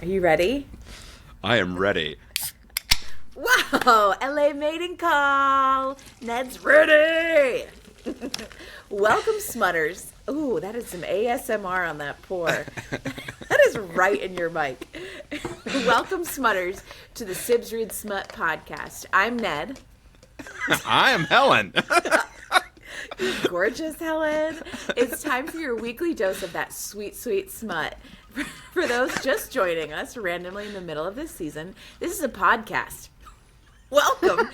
Are you ready? I am ready. Wow, LA mating call. Ned's ready. Welcome, Smutters. Ooh, that is some ASMR on that pour. That is right in your mic. Welcome, Smutters, to the SibsReadSmut podcast. I'm Ned. I am Helen. Gorgeous, Helen. It's time for your weekly dose of that sweet, sweet smut. For those just joining us randomly in the middle of this season, this is a podcast. Welcome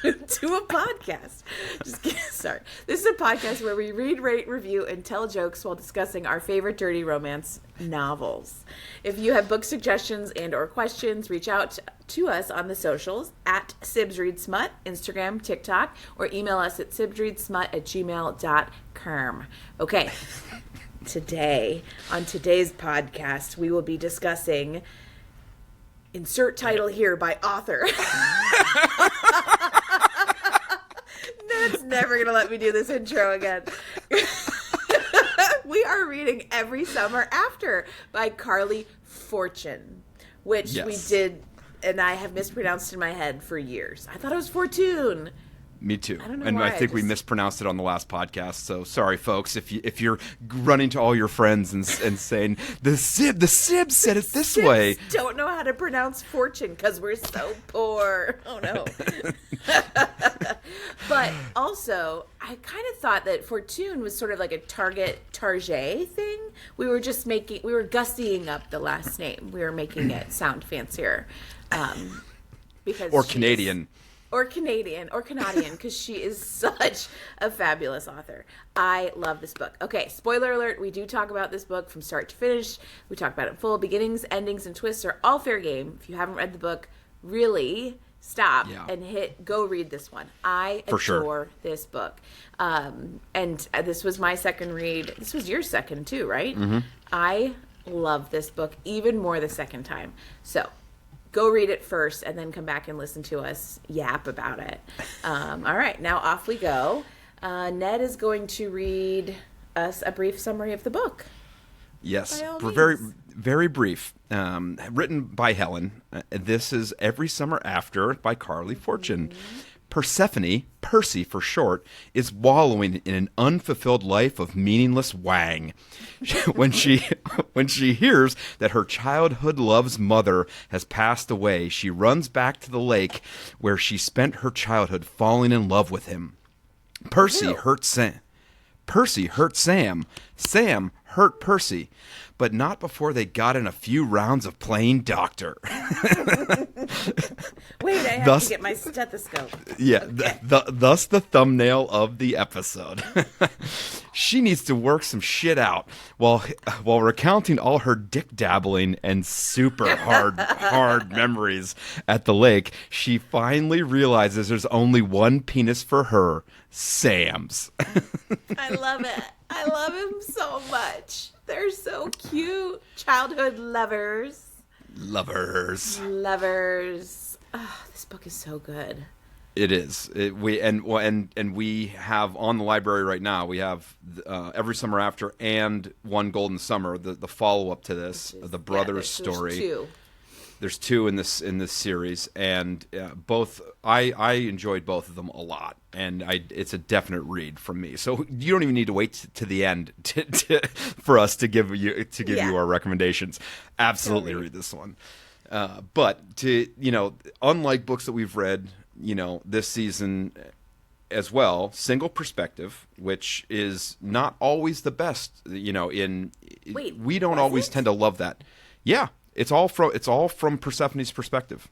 to a podcast. Just kidding. Sorry. This is a podcast where we read, rate, review, and tell jokes while discussing our favorite dirty romance novels. If you have book suggestions and or questions, reach out to us on the socials at SibsReadSmut, Instagram, TikTok, or email us at SibsReadSmut@gmail.com. Okay. Today, on today's podcast, we will be discussing insert title here by author. Ned's never going to let me do this intro again. We are reading Every Summer After by Carley Fortune, which we did, and I have mispronounced in my head for years. I thought it was Fortune. Me too. I don't know and why, I think we mispronounced it on the last podcast. So sorry, folks, if you're running to all your friends and saying the Sibs said it this way. Don't know how to pronounce fortune because we're so poor. Oh no. But also, I kind of thought that Fortune was sort of like a Target thing. We were gussying up the last name. We were making it sound fancier. Because Canadian. Or Canadian, because she is such a fabulous author. I love this book. Okay, spoiler alert, we do talk about this book from start to finish. We talk about it full. Beginnings, endings, and twists are all fair game. If you haven't read the book, really stop and go read this one. I adore this book. And this was my second read. This was your second too, right? Mm-hmm. I love this book even more the second time. So go read it first and then come back and listen to us yap about it. All right, now off we go. Ned is going to read us a brief summary of the book. Yes, very, very brief. Written by Helen. This is Every Summer After by Carley Fortune. Mm-hmm. Percy for short, is wallowing in an unfulfilled life of meaningless wang. When she hears that her childhood love's mother has passed away, she runs back to the lake where she spent her childhood falling in love with him. Percy hurt Sam. Sam hurt Percy, but not before they got in a few rounds of playing doctor. Wait, I have to get my stethoscope. Yeah, okay. Thus the thumbnail of the episode. She needs to work some shit out while recounting all her dick dabbling and super hard memories at the lake. She finally realizes there's only one penis for her, Sam's. I love it. I love him so much. They're so cute. Childhood lovers. Oh, this book is so good. It is. We have on the library right now. We have Every Summer After and One Golden Summer, the follow up to this, the brothers story. There's two in this series, and both I enjoyed both of them a lot, and it's a definite read from me. So you don't even need to wait to the end for us to give you our recommendations. Absolutely read this one. But unlike books that we've read, this season as well, single perspective, which is not always the best. We don't always tend to love that. Yeah. It's all from Persephone's perspective.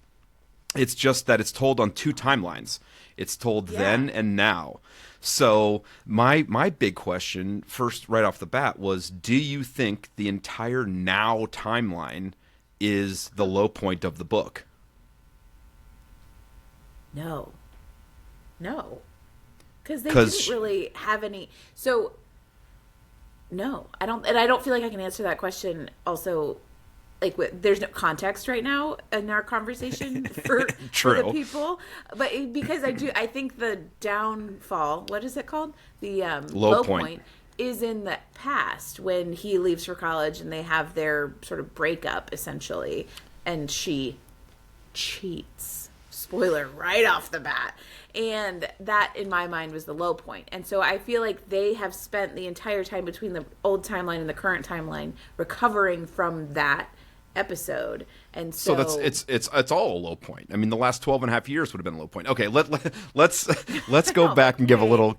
It's just that it's told on two timelines. It's told then and now. So my big question, first right off the bat, was: do you think the entire now timeline is the low point of the book? No, because they didn't really have any. So no, I don't, and I don't feel like I can answer that question. Also, like, there's no context right now in our conversation for the people, but because I think the downfall, what is it called? The low point is in the past when he leaves for college and they have their sort of breakup, essentially, and she cheats. Spoiler right off the bat. And that, in my mind, was the low point. And so I feel like they have spent the entire time between the old timeline and the current timeline recovering from that episode. And so it's all a low point. I mean, the last 12 and a half years would have been a low point. Okay, let's go back and give a little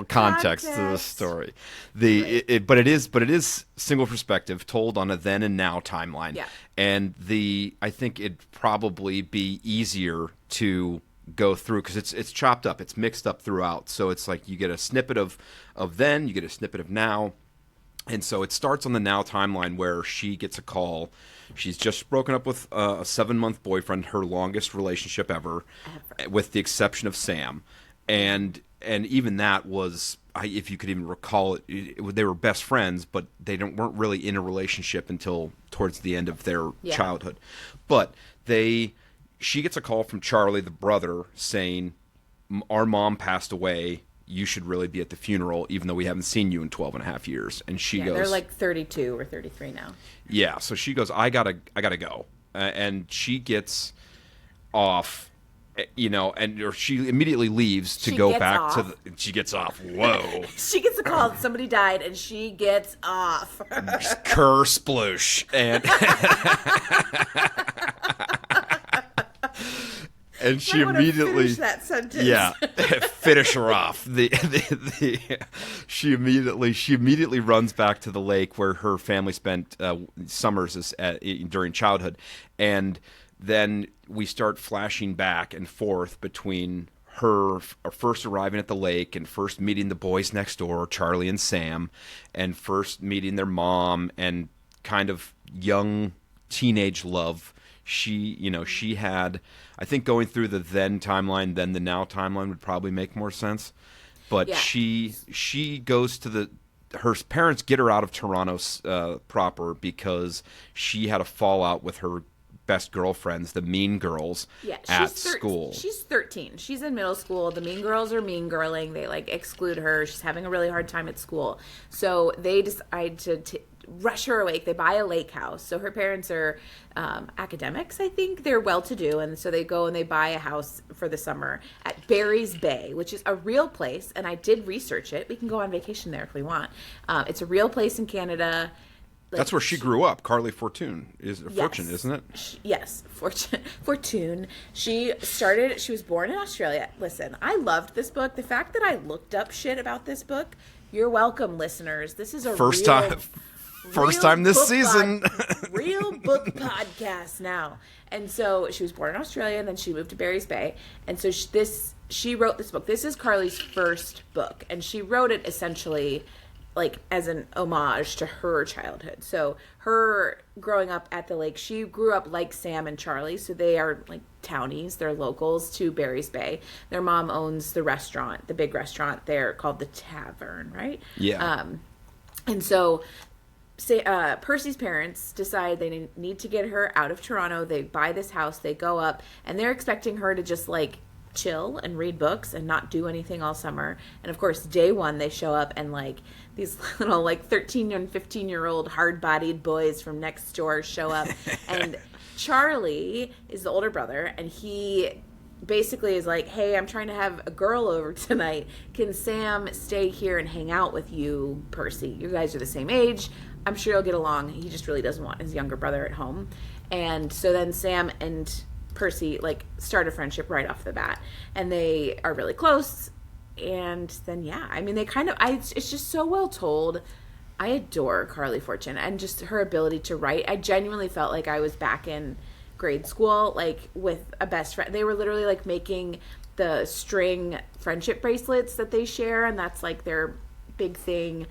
context to the story. But it is single perspective told on a then and now timeline. Yeah. And I think it'd probably be easier to go through because it's chopped up, it's mixed up throughout. So it's like you get a snippet of then, you get a snippet of now. And so it starts on the now timeline where she gets a call. She's just broken up with a 7-month boyfriend, her longest relationship ever, with the exception of Sam. And even that was, if you could even recall it, they were best friends, but they weren't really in a relationship until towards the end of their childhood. But she gets a call from Charlie, the brother, saying, our mom passed away. You should really be at the funeral, even though we haven't seen you in 12 and a half years. And she goes... They're like 32 or 33 now. Yeah, so she goes, I gotta go. And she gets off, or she immediately leaves to go back to the... She gets off. Whoa. She gets a call that somebody died, and she gets off. Kerr sploosh. And she immediately finish that sentence. Yeah, finish her off. She immediately runs back to the lake where her family spent summers during childhood, and then we start flashing back and forth between her first arriving at the lake and first meeting the boys next door, Charlie and Sam, and first meeting their mom and kind of young teenage love. She had, I think going through the then timeline, then the now timeline would probably make more sense. But she goes to her parents get her out of Toronto proper because she had a fallout with her best girlfriends, the mean girls, at school. She's 13. She's in middle school. The mean girls are mean girling. They exclude her. She's having a really hard time at school. So they decide to rush her away. They buy a lake house. So her parents are academics, I think. They're well-to-do, and so they go and they buy a house for the summer at Barry's Bay, which is a real place, and I did research it. We can go on vacation there if we want. It's a real place in Canada. That's where she grew up. Carley Fortune Fortune, isn't it? Yes, Fortune. She was born in Australia. Listen, I loved this book. The fact that I looked up shit about this book, you're welcome, listeners. This is a first time this season. Real book podcast now. And so she was born in Australia, and then she moved to Barry's Bay. And so she wrote this book. This is Carley's first book, and she wrote it essentially as an homage to her childhood. So her growing up at the lake, she grew up like Sam and Charlie. So they are townies. They're locals to Barry's Bay. Their mom owns the restaurant, the big restaurant there called the Tavern, right? Yeah. And so Percy's parents decide they need to get her out of Toronto. They buy this house. They go up, and they're expecting her to just chill and read books and not do anything all summer. And of course, day one they show up, and these little 13 and 15-year-old hard-bodied boys from next door show up. And Charlie is the older brother, and he basically is hey, I'm trying to have a girl over tonight. Can Sam stay here and hang out with you, Percy? You guys are the same age. I'm sure you'll get along. He just really doesn't want his younger brother at home. And so then Sam and Percy start a friendship right off the bat, and they are really close. And then they it's just so well told. I adore Carley Fortune and just her ability to write. I genuinely felt like I was back in grade school with a best friend. They were literally making the string friendship bracelets that they share, and that's their big thing.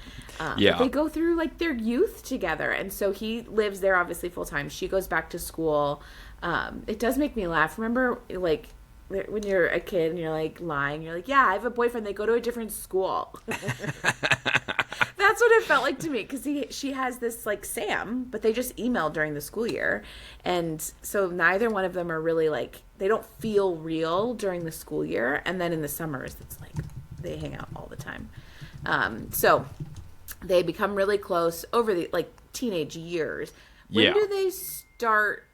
They go through their youth together, and so he lives there obviously full time. She goes back to school. It does make me laugh. Remember when you're a kid and you're lying, you're yeah, I have a boyfriend, they go to a different school. That's what it felt like to me, because she has this Sam, but they just email during the school year, and so neither one of them are really they don't feel real during the school year, and then in the summers it's they hang out all the time. So They become really close over the like teenage years. When do they start?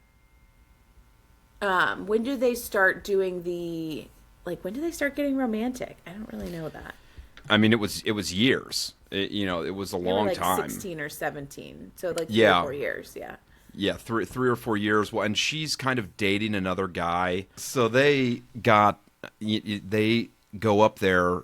When do they start doing the like? When do they start getting romantic? I don't really know that. I mean, it was years. It was a long time. 16 or 17, so like 3 or 4 years. Yeah. Yeah, three or 4 years. Well, and she's kind of dating another guy. So they go up there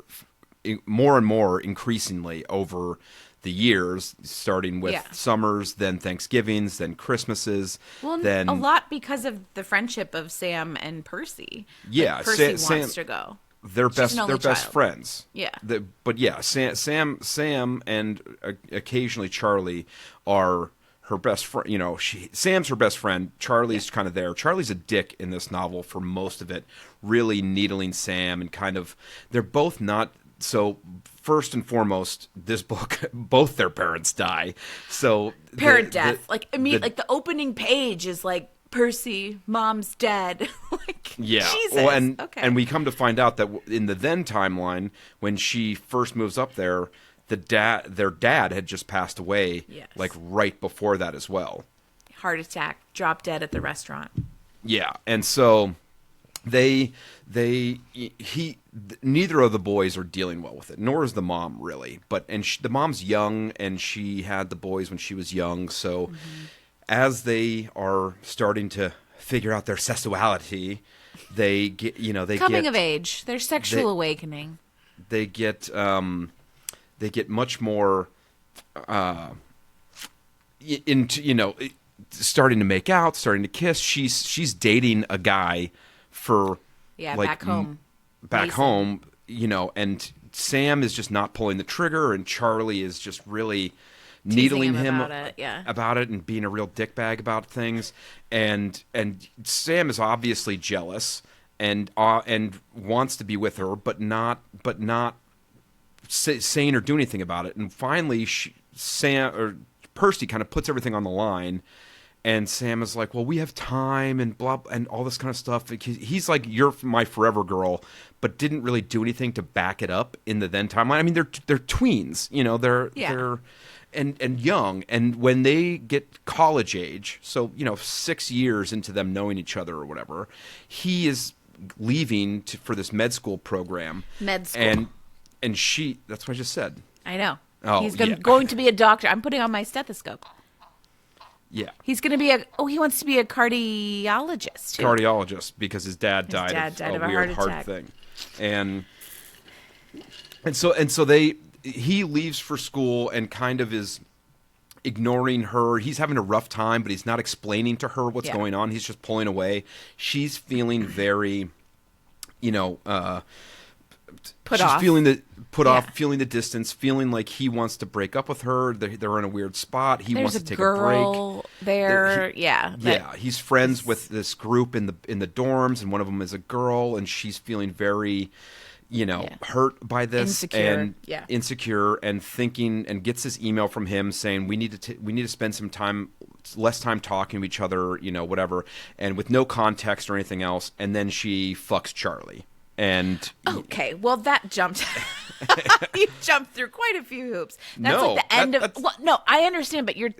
more and more increasingly over the years, starting with summers, then Thanksgivings, then Christmases. Well, then a lot because of the friendship of Sam and Percy. Yeah, like Percy wants to go. They're best friends. Yeah. But yeah, Sam and occasionally Charlie are her best friend. Sam's her best friend. Charlie's kind of there. Charlie's a dick in this novel for most of it, really needling Sam and kind of. They're both not. So first and foremost, this book, both their parents die. So parent death, like like the opening page is like Percy, mom's dead. Like Jesus. Well, and we come to find out that in the then timeline, when she first moves up there, their dad had just passed away, like right before that as well. Heart attack, drop dead at the restaurant. Yeah, and so neither of the boys are dealing well with it, nor is the mom really. The mom's young, and she had the boys when she was young. So as they are starting to figure out their sexuality, they get coming of age, their sexual awakening. They get much more into starting to make out, starting to kiss. She's dating a guy for back home, and Sam is just not pulling the trigger, and Charlie is just really needling him about it and being a real dickbag about things, and Sam is obviously jealous and wants to be with her, but not saying or doing anything about it. And finally, Percy kind of puts everything on the line. And Sam is like, well, we have time and blah, and all this kind of stuff. He's like, you're my forever girl, but didn't really do anything to back it up in the then timeline. I mean, they're tweens, they're and young. And when they get college age, so, 6 years into them knowing each other or whatever, he is leaving for this med school program. Med school. And she, that's what I just said. I know. Oh, he's going to be a doctor. I'm putting on my stethoscope. Yeah. He's going to be he wants to be a cardiologist too. Cardiologist, because his dad died of a weird heart thing. And so he leaves for school and kind of is ignoring her. He's having a rough time, but he's not explaining to her what's going on. He's just pulling away. She's feeling very, feeling the distance, feeling like he wants to break up with her. They're in a weird spot. He wants to take a break. He's friends with this group in the dorms, and one of them is a girl, and she's feeling very, hurt by this insecure, and thinking, and gets this email from him saying we need to spend some less time talking to each other, whatever, and with no context or anything else, and then she fucks Charlie. And okay, well, that jumped. You jumped through quite a few hoops. That's like the end of. Well, no, I understand, but it's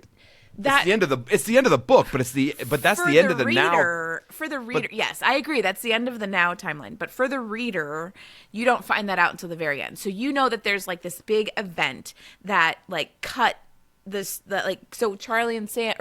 the end of the book, but that's the end of the now. For the reader, yes, I agree. That's the end of the now timeline. But for the reader, you don't find that out until the very end. So that there's like this big event that like cut this. That like so Charlie and Sam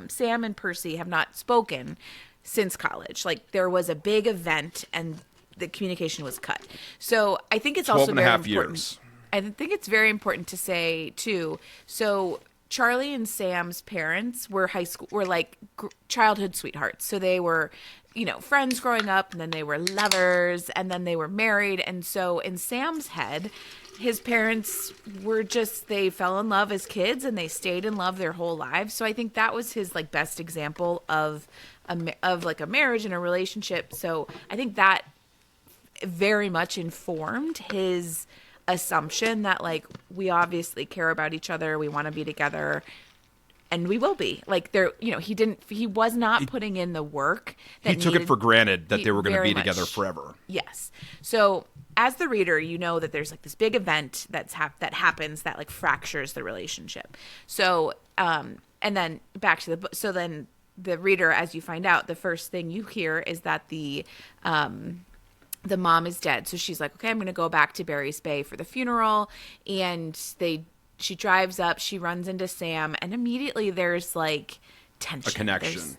Sam and Percy have not spoken since college. Like there was a big event and the communication was cut. So I think it's also very important. Years. I think it's very important to say too. So Charlie and Sam's parents were like childhood sweethearts. So they were, friends growing up, and then they were lovers, and then they were married. And so in Sam's head, his parents they fell in love as kids, and they stayed in love their whole lives. So I think that was his like best example of like a marriage and a relationship. So I think that very much informed his assumption that like we obviously care about each other, we want to be together, and we will be. Like there, he was not putting in the work that he took it for granted that they were going to be together forever. Yes. So as the reader, you know that there's like this big event that happens that like fractures the relationship. So, and then back to the book. So then the reader, as you find out, the first thing you hear is that the mom is dead. So she's like, okay, I'm going to go back to Barry's Bay for the funeral. And she drives up, she runs into Sam, and immediately there's like tension. A connection.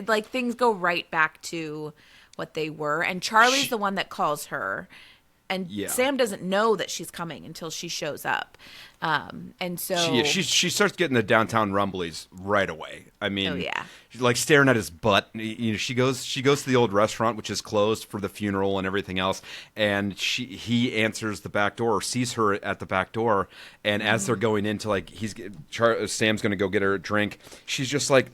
Like things go right back to what they were. And Charlie's the one that calls her. And Sam doesn't know that she's coming until she shows up. And so she starts getting the downtown rumblies right away. I mean, she's like staring at his butt. You know, she goes to the old restaurant, which is closed for the funeral and everything else. And he answers the back door, or sees her at the back door. And as they're going into like Sam's going to go get her a drink, she's just like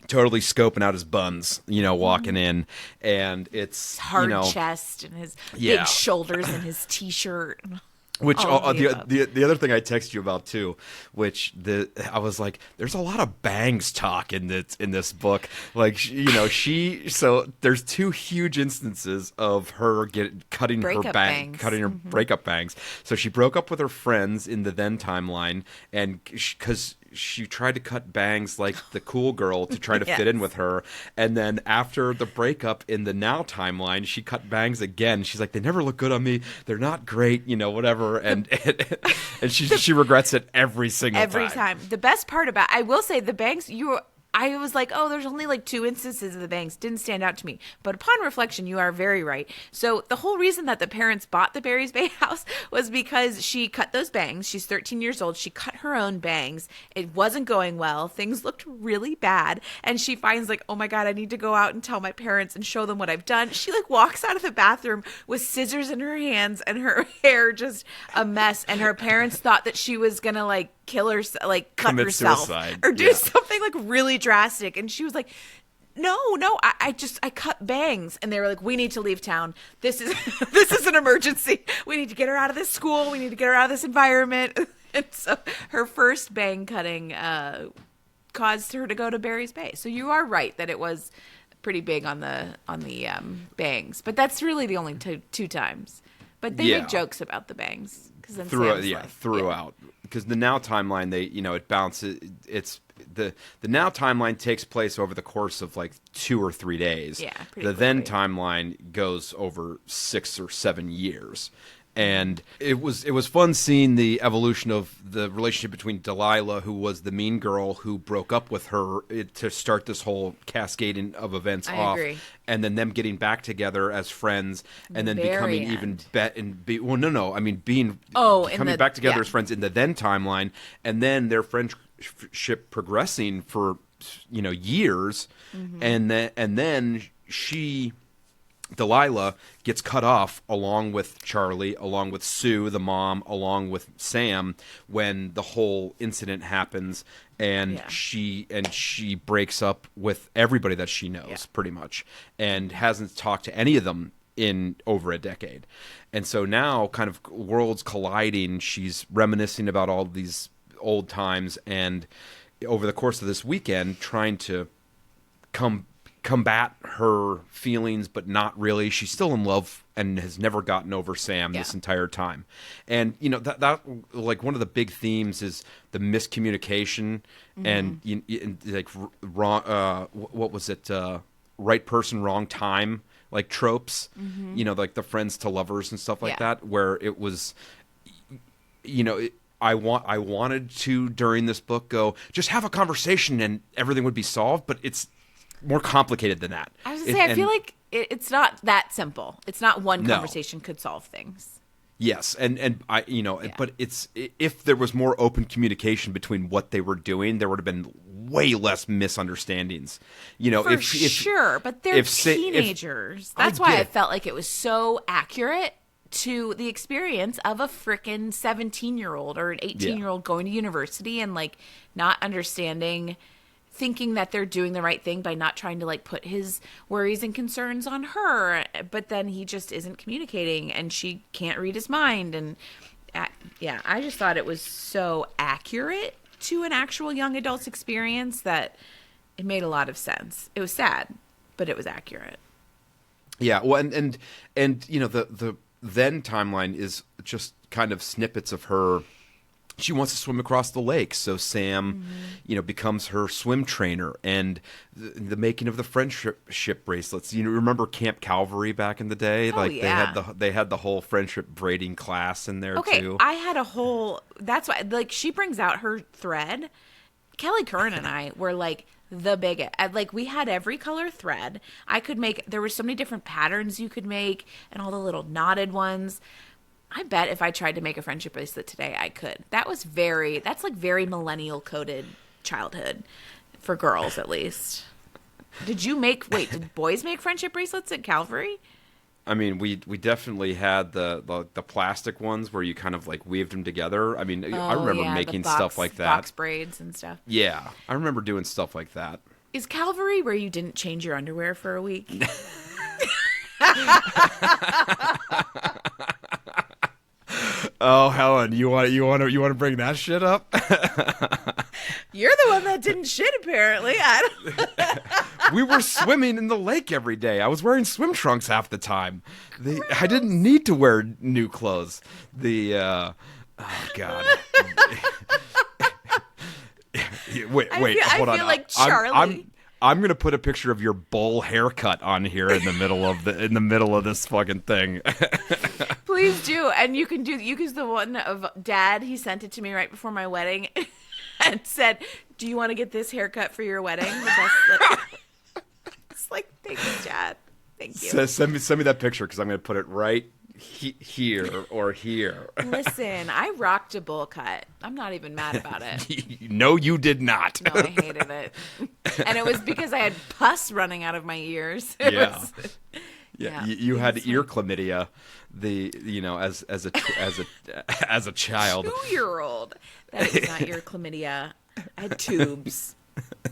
totally scoping out his buns, you know, walking in, and it's hard chest and his big shoulders and his t-shirt. Which the other thing I text you about too, which I was like, there's a lot of bangs talk in this book. Like, so there's two huge instances of her cutting her breakup bangs. So she broke up with her friends in the then timeline, and because she tried to cut bangs like the cool girl to try to fit in with her. And then after the breakup in the now timeline, she cut bangs again. She's like, they never look good on me. They're not great, whatever. And she regrets it every time. The best part about, I will say, the bangs, I was like, oh, there's only like 2 instances of the bangs. Didn't stand out to me. But upon reflection, you are very right. So the whole reason that the parents bought the Barry's Bay house was because she cut those bangs. She's 13 years old. She cut her own bangs. It wasn't going well. Things looked really bad. And she finds like, oh my God, I need to go out and tell my parents and show them what I've done. She like walks out of the bathroom with scissors in her hands and her hair just a mess. And her parents thought that she was going to like kill herself, like cut commit herself suicide. Or do something like really drastic. And she was like, no, I cut bangs. And they were like, we need to leave town. This is an emergency. We need to get her out of this school. We need to get her out of this environment. And so her first bang cutting caused her to go to Barry's Bay. So you are right that it was pretty big on the bangs, but that's really the only two times. But they make jokes about the bangs because then throughout. Because the now timeline, it bounces. It's the now timeline takes place over the course of like 2 or 3 days. Yeah, the then timeline goes over 6 or 7 years. And it was fun seeing the evolution of the relationship between Delilah, who was the mean girl who broke up with her to start this whole cascading of events off. Agree. And then them getting back together as friends, and then becoming even coming back together as friends in the then timeline, and then their friendship progressing for years, and then Delilah gets cut off along with Charlie, along with Sue, the mom, along with Sam when the whole incident happens, and she breaks up with everybody that she knows pretty much, and hasn't talked to any of them in over a decade. And so now, kind of worlds colliding, she's reminiscing about all these old times, and over the course of this weekend trying to combat her feelings, but not really. She's still in love and has never gotten over Sam this entire time. And that like one of the big themes is the miscommunication and like wrong. What was it? Right person, wrong time. Like tropes. Like the friends to lovers and stuff like that. Where it was, I wanted to during this book go just have a conversation and everything would be solved, but it's more complicated than that. I was going to say, I feel like it's not that simple. It's not one conversation could solve things. Yes, and I, but it's if there was more open communication between what they were doing, there would have been way less misunderstandings. Sure, but they're teenagers. That's why I felt like it was so accurate to the experience of a frickin' 17-year-old or an 18-year-old going to university and like not understanding, thinking that they're doing the right thing by not trying to like put his worries and concerns on her, but then he just isn't communicating and she can't read his mind. And I just thought it was so accurate to an actual young adult's experience that it made a lot of sense. It was sad, but it was accurate. Yeah, well, and the then timeline is just kind of snippets of her. She wants to swim across the lake, so Sam, becomes her swim trainer, and the making of the friendship bracelets. You know, remember Camp Calvary back in the day? They had the whole friendship braiding class in there too. I had a whole. That's why, like, she brings out her thread. Kelly Curran and I were like the biggest. Like, we had every color thread. I could make. There were so many different patterns you could make, and all the little knotted ones. I bet if I tried to make a friendship bracelet today, I could. That's like very millennial coded childhood for girls, at least. Did boys make friendship bracelets at Calvary? I mean, we definitely had the plastic ones where you kind of like weaved them together. I mean, I remember making stuff like that. Box braids and stuff. Yeah, I remember doing stuff like that. Is Calvary where you didn't change your underwear for a week? Oh, Helen, you want to bring that shit up? You're the one that didn't shit, apparently. We were swimming in the lake every day. I was wearing swim trunks half the time. I didn't need to wear new clothes. Oh God. Wait, hold on. I feel like Charlie. I'm gonna put a picture of your bowl haircut on here in the middle of this fucking thing. Please do, and you can use the one of Dad. He sent it to me right before my wedding, and said, "Do you want to get this haircut for your wedding?" It's like, thanks, Dad. Thank you. Send me that picture because I'm gonna put it right here or here. Listen, I rocked a bowl cut. I'm not even mad about it. No, you did not. No, I hated it, and it was because I had pus running out of my ears. You had ear chlamydia. As a child, 2-year-old. That is not ear chlamydia. I had tubes.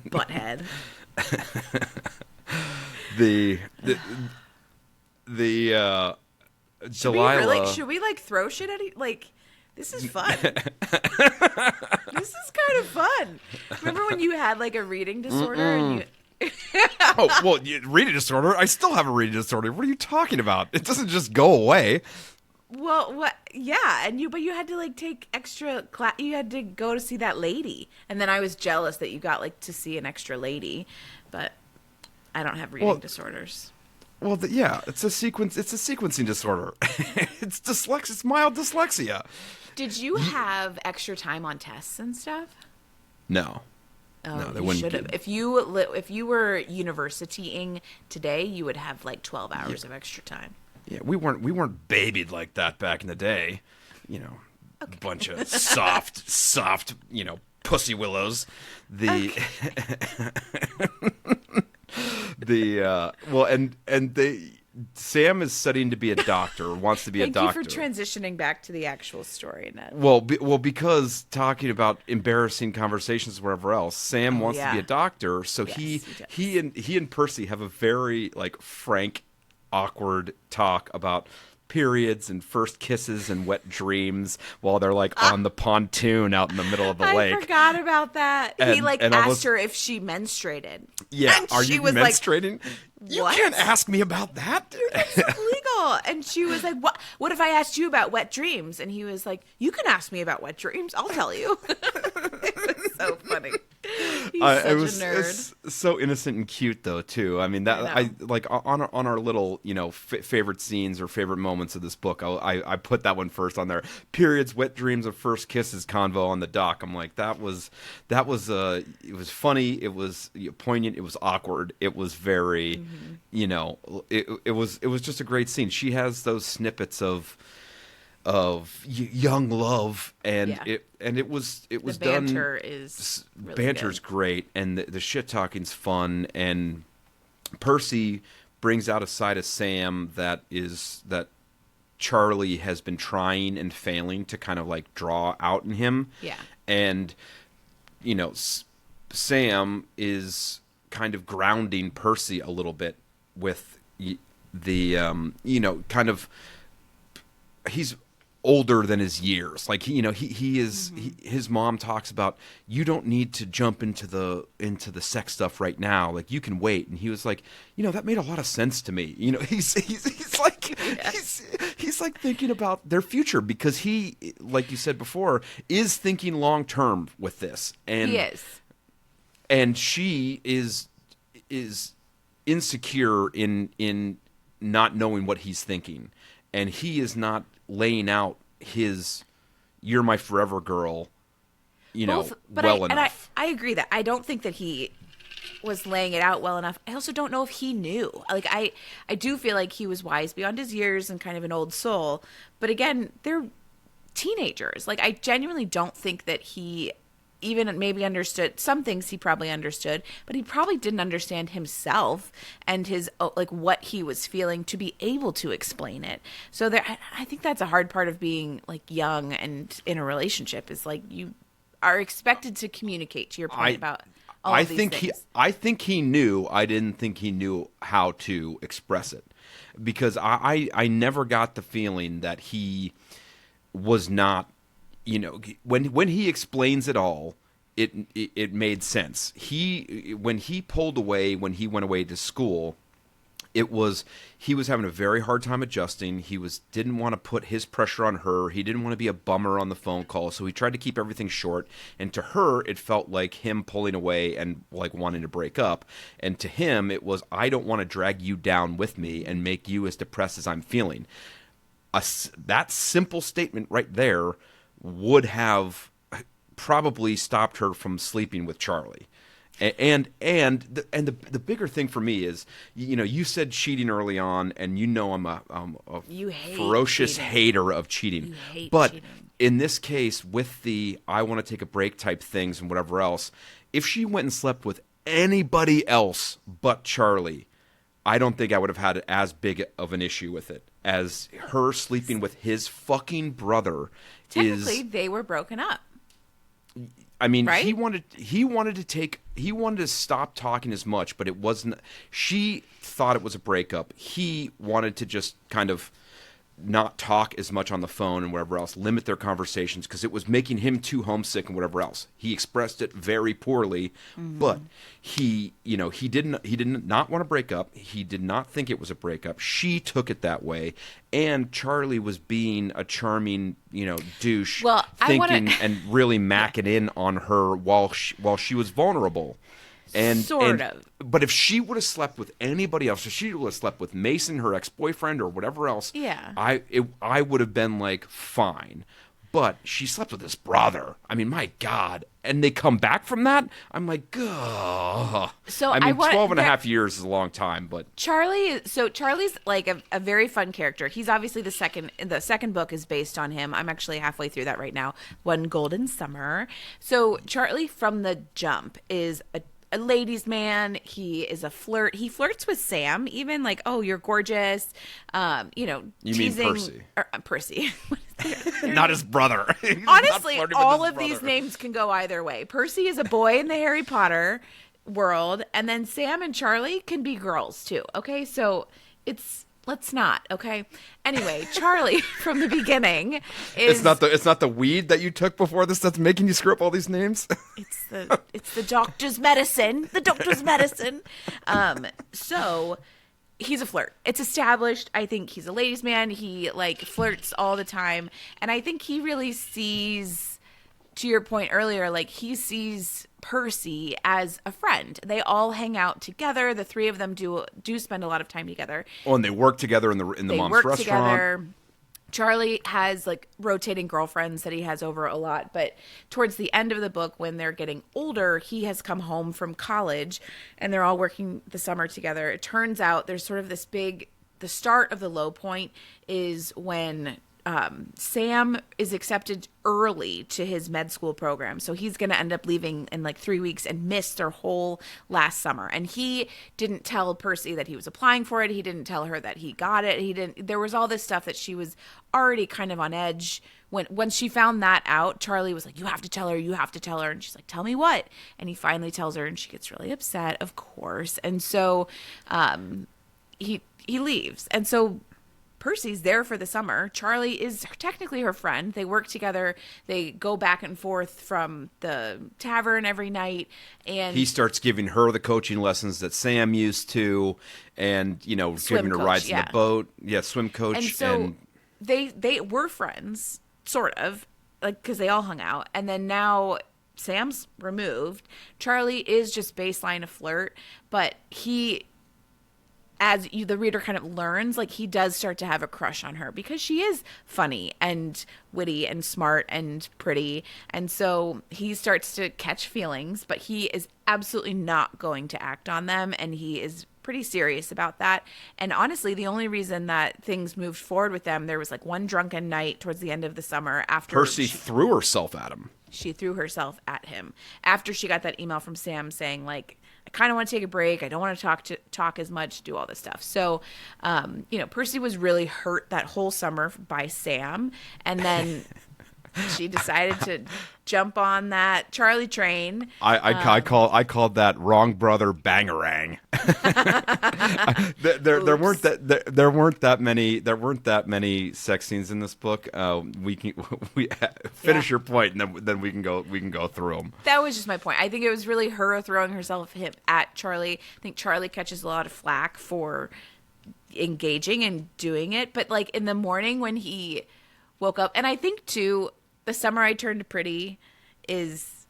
Butthead. Delilah. Should we like throw shit at this is fun. This is kind of fun. Remember when you had like a reading disorder and you Oh, well, reading disorder? I still have a reading disorder. What are you talking about? It doesn't just go away. Well, what? Yeah, but you had to like take extra class. You had to go to see that lady, and then I was jealous that you got like to see an extra lady, but I don't have reading disorders. Well, it's a sequencing disorder. It's mild dyslexia. Did you have extra time on tests and stuff? No. Oh, no, they you wouldn't. Should have. If you were universitying today, you would have like 12 hours of extra time. Yeah, we weren't babied like that back in the day. You know, a bunch of soft, pussy willows. Sam is studying to be a doctor, wants to be a doctor. Thank you for transitioning back to the actual story, Ned. Well, because talking about embarrassing conversations wherever else, Sam wants to be a doctor, so yes, he and Percy have a very like frank, awkward talk about periods and first kisses and wet dreams while they're like on the pontoon out in the middle of the lake. I forgot about that. He asked her if she menstruated. Yeah, and are you menstruating? You can't ask me about that. That's illegal. And she was like, what if I asked you about wet dreams? And he was like, you can ask me about wet dreams. I'll tell you. It was so funny. He's such a nerd. It's so innocent and cute, though, too. I mean, I like on our little, favorite scenes or favorite moments of this book, I put that one first on there. Periods, wet dreams, and first kisses convo on the dock. I'm like, it was funny. It was poignant. It was awkward. It was very, it was just a great scene. She has those snippets of young love, and it was the done. Banter is really Banter's good. Great, and the shit talking's fun, and Percy brings out a side of Sam that Charlie has been trying and failing to kind of like draw out in him. Yeah, and Sam is kind of grounding Percy a little bit with the kind of he's older than his years. Like he is. His mom talks about, you don't need to jump into the sex stuff right now. Like you can wait. And he was like, that made a lot of sense to me. He's like he's like thinking about their future because he, like you said before, is thinking long term with this. And he is. And she is insecure in not knowing what he's thinking. And he is not laying out his "you're my forever girl," well enough. And I agree that I don't think that he was laying it out well enough. I also don't know if he knew. Like I do feel like he was wise beyond his years and kind of an old soul. But again, they're teenagers. Like I genuinely don't think that he even maybe understood some things. He probably understood, but he probably didn't understand himself and his like what he was feeling to be able to explain it. So I think that's a hard part of being like young and in a relationship is like you are expected to communicate, to your point about all of these things. I think he knew. I didn't think he knew how to express it because I never got the feeling that he was not, when he explains it all, it made sense. When he pulled away, when he went away to school, he was having a very hard time adjusting. He didn't want to put his pressure on her. He didn't want to be a bummer on the phone call, so he tried to keep everything short. And to her, it felt like him pulling away and like wanting to break up. And to him, it was, I don't want to drag you down with me and make you as depressed as I'm feeling. That simple statement right there would have probably stopped her from sleeping with Charlie. And the bigger thing for me is, you said cheating early on, and I'm a ferocious hater of cheating. But cheating. In this case, with the I want to take a break type things and whatever else, if she went and slept with anybody else but Charlie, I don't think I would have had as big of an issue with it as her sleeping with his fucking brother. Technically, they were broken up. I mean, right? he wanted to stop talking as much, but it wasn't. She thought it was a breakup. He wanted to just kind of not talk as much on the phone and whatever else, limit their conversations because it was making him too homesick and whatever else. He expressed it very poorly, but he didn't not want to break up. He did not think it was a breakup. She took it that way, and Charlie was being a charming, douche, thinking and really macking in on her while she was vulnerable. Sort of. But if she would have slept with anybody else, if she would have slept with Mason, her ex-boyfriend, or whatever else, I would have been like, fine. But she slept with his brother. I mean, my God. And they come back from that? I'm like, ugh. So I mean, 12 and a half years is a long time, but... Charlie's like a very fun character. He's obviously the second book is based on him. I'm actually halfway through that right now. One Golden Summer. So Charlie from the jump is a ladies' man. He is a flirt. He flirts with Sam, even like, oh, you're gorgeous. You teasing, mean Percy? Percy. Not his brother. Honestly, all of these names can go either way. Percy is a boy in the Harry Potter world, and then Sam and Charlie can be girls too. Okay, so let's not. Okay. Anyway, Charlie from the beginning is it's not the weed that you took before this that's making you screw up all these names. It's the doctor's medicine. The doctor's medicine. So he's a flirt. It's established. I think he's a ladies' man. He like flirts all the time, and I think he really sees, to your point earlier, like he sees Percy as a friend. They all hang out together. The three of them do spend a lot of time together. Oh, and they work together in the mom's restaurant. Together. Charlie has like rotating girlfriends that he has over a lot, but towards the end of the book, when they're getting older, he has come home from college and they're all working the summer together. It turns out there's sort of the start of the low point is when Sam is accepted early to his med school program. So he's going to end up leaving in like 3 weeks and miss their whole last summer. And he didn't tell Percy that he was applying for it. He didn't tell her that he got it. There was all this stuff that she was already kind of on edge. When she found that out, Charlie was like, you have to tell her. And she's like, tell me what? And he finally tells her and she gets really upset, of course. And so he leaves. And so Percy's there for the summer. Charlie is technically her friend. They work together. They go back and forth from the tavern every night. And he starts giving her the coaching lessons that Sam used to, and giving her rides in the boat. Yeah, swim coach. And so they were friends, sort of, like, because they all hung out. And then now Sam's removed. Charlie is just baseline a flirt, but he, as the reader kind of learns, like, he does start to have a crush on her because she is funny and witty and smart and pretty. And so he starts to catch feelings, but he is absolutely not going to act on them. And he is pretty serious about that. And honestly, the only reason that things moved forward with them, there was like one drunken night towards the end of the summer after Percy threw herself at him. She threw herself at him after she got that email from Sam saying, like, I kind of want to take a break. I don't want to talk as much, do all this stuff. So, Percy was really hurt that whole summer by Sam. And then she decided to jump on that Charlie train. I called that wrong brother bangarang. There weren't that many sex scenes in this book. We finish your point, and then we can go through them. That was just my point. I think it was really her throwing herself at Charlie. I think Charlie catches a lot of flack for engaging and doing it, but like in the morning when he woke up, and I think too, The Summer I Turned Pretty is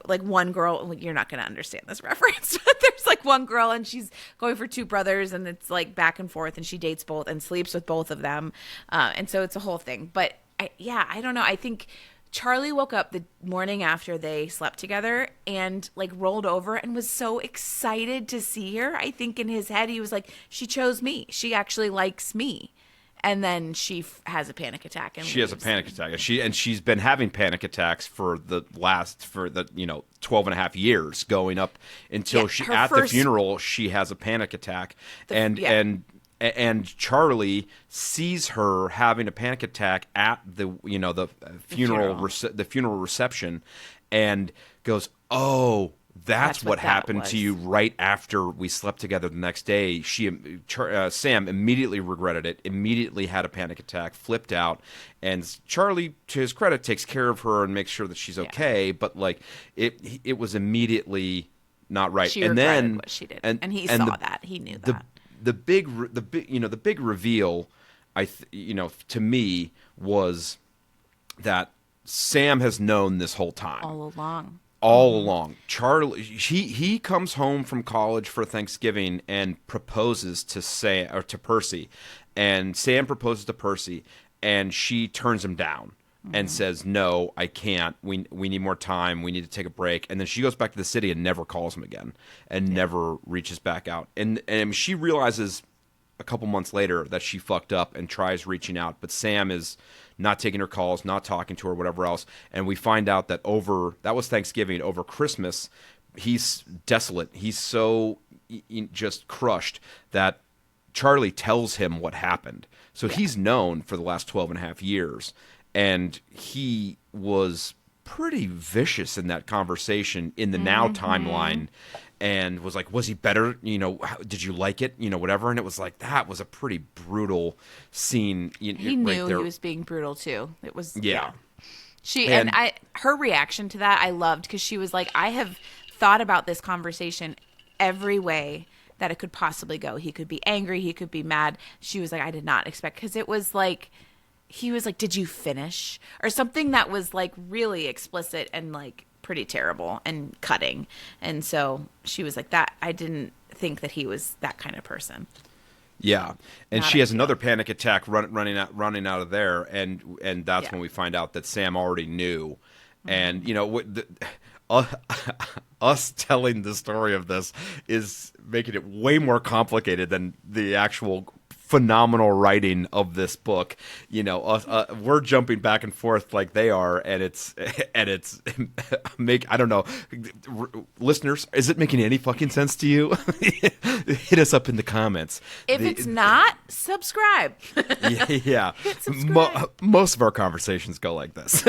like one girl. You're not going to understand this reference, but there's like one girl and she's going for two brothers, and it's like back and forth, and she dates both and sleeps with both of them. And so it's a whole thing. But I don't know. I think Charlie woke up the morning after they slept together and like rolled over and was so excited to see her. I think in his head, he was like, she chose me. She actually likes me. And then she has a panic attack. And she has a panic attack. And she's been having panic attacks for the 12 and a half years going up until the funeral, she has a panic attack. And Charlie sees her having a panic attack at the funeral reception and goes, "Oh, that's what happened to you right after we slept together the next day." Sam immediately regretted it, immediately had a panic attack, flipped out, and Charlie, to his credit, takes care of her and makes sure that she's okay. But like it was immediately not right. She regretted what she did, and he saw that. He knew that. The big reveal, to me, was that Sam has known this whole time, all along. Charlie, he comes home from college for Thanksgiving and proposes to Percy, and Sam proposes to Percy, and she turns him down and says, "No, I can't. We need more time. We need to take a break." And then she goes back to the city and never calls him again, and never reaches back out. And she realizes a couple months later that she fucked up and tries reaching out, but Sam is not taking her calls, not talking to her, whatever else. And we find out that that was Thanksgiving. Over Christmas, he's desolate. He's so just crushed that Charlie tells him what happened. So he's known for the last 12 and a half years. And he was pretty vicious in that conversation in the now timeline, and was like, was he better? Did you like it? Whatever. And it was like, that was a pretty brutal scene. He knew he was being brutal too. It was, yeah. Her reaction to that, I loved, because she was like, I have thought about this conversation every way that it could possibly go. He could be angry. He could be mad. She was like, I did not expect, because it was like, he was like, did you finish? Or something that was like really explicit and like pretty terrible and cutting. And so she was like, that, I didn't think that he was that kind of person. Yeah. And she has another panic attack running out of there. And that's when we find out that Sam already knew. And, us telling the story of this is making it way more complicated than the actual phenomenal writing of this book. We're jumping back and forth like they are, and it's I don't know, listeners, is it making any fucking sense to you? Hit us up in the comments. If it's not, subscribe. Yeah. Hit subscribe. Most of our conversations go like this.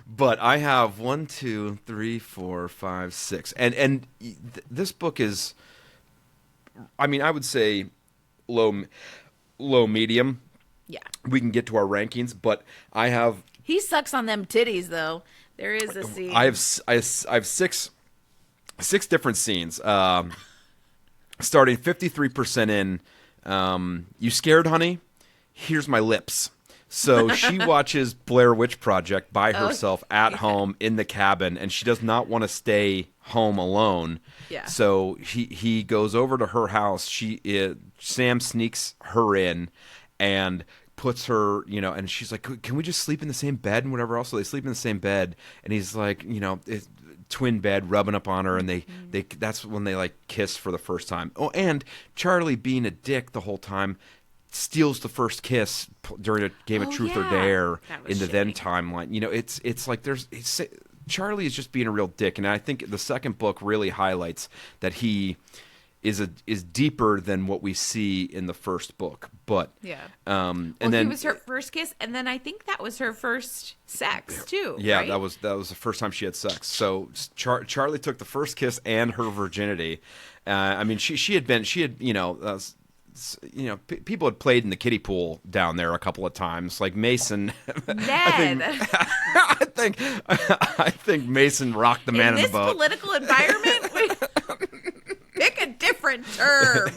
But I have 1, 2, 3, 4, 5, 6, and this book is, I would say, low medium. Yeah. We can get to our rankings, but I have. He sucks on them titties, though. There is a scene. I have six different scenes. Starting 53% in. You scared, honey? Here's my lips. So she watches Blair Witch Project by herself at home in the cabin, and she does not want to stay home alone. Yeah. So he goes over to her house. Sam sneaks her in and puts her, and she's like, can we just sleep in the same bed and whatever else? So they sleep in the same bed, and he's like, twin bed, rubbing up on her, and they that's when they like kiss for the first time. Oh, and Charlie, being a dick the whole time, steals the first kiss during a game of Truth or Dare in the then timeline. It's like Charlie is just being a real dick, and I think the second book really highlights that he is deeper than what we see in the first book. But and then he was her first kiss, and then I think that was her first sex too. Yeah, right? that was the first time she had sex. So Charlie took the first kiss and her virginity. I mean, she had people had played in the kiddie pool down there a couple of times, like Mason. Ned. I think Mason rocked the man in the boat. In this political environment, pick a different term.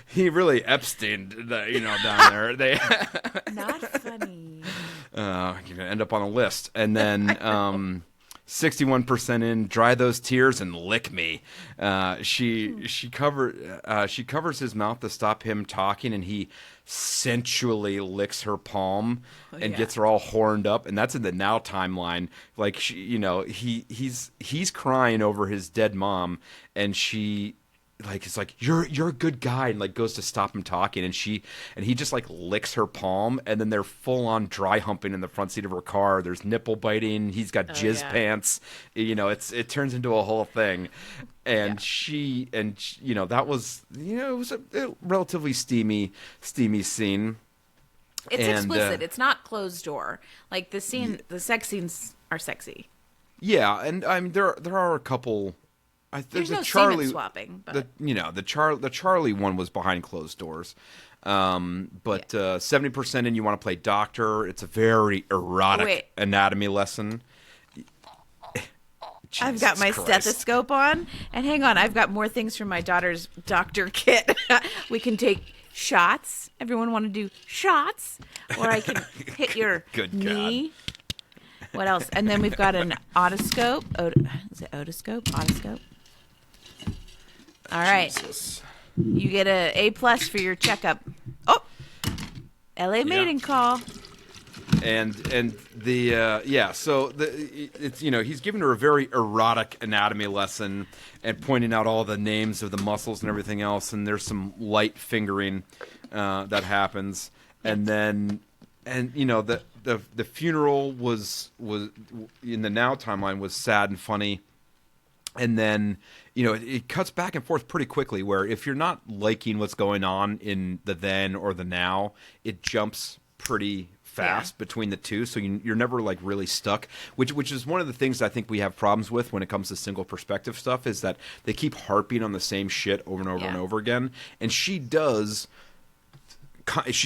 He really Epsteined, down there. They not funny. You're gonna end up on a list, and then. 61% in, dry those tears and lick me. She covers his mouth to stop him talking, and he sensually licks her palm and gets her all horned up. And that's in the now timeline. Like he's crying over his dead mom, and she. Like it's like you're a good guy, and like goes to stop him talking, and he just like licks her palm, and then they're full on dry humping in the front seat of her car. There's nipple biting. He's got jizz pants. It turns into a whole thing, and that was it was a relatively steamy scene. It's explicit. It's not closed door. Like the sex scenes are sexy. Yeah, and there are a couple. There's no Charlie semen swapping, but the Charlie one was behind closed doors. But 70% in, you want to play doctor. It's a very erotic anatomy lesson. I've got my stethoscope on, and hang on, I've got more things from my daughter's doctor kit. We can take shots. Everyone want to do shots, or I can hit your knee. God. What else? And then we've got an otoscope. Is it otoscope? Otoscope. All right. Jesus. You get a A+ for your checkup. Oh, LA mating call. And so it's he's giving her a very erotic anatomy lesson and pointing out all the names of the muscles and everything else. And there's some light fingering that happens, and then the funeral was in the now timeline was sad and funny. And then, it cuts back and forth pretty quickly, where if you're not liking what's going on in the then or the now, it jumps pretty fast between the two. So you're never like really stuck, which is one of the things I think we have problems with when it comes to single perspective stuff, is that they keep harping on the same shit over and over and over again. And she's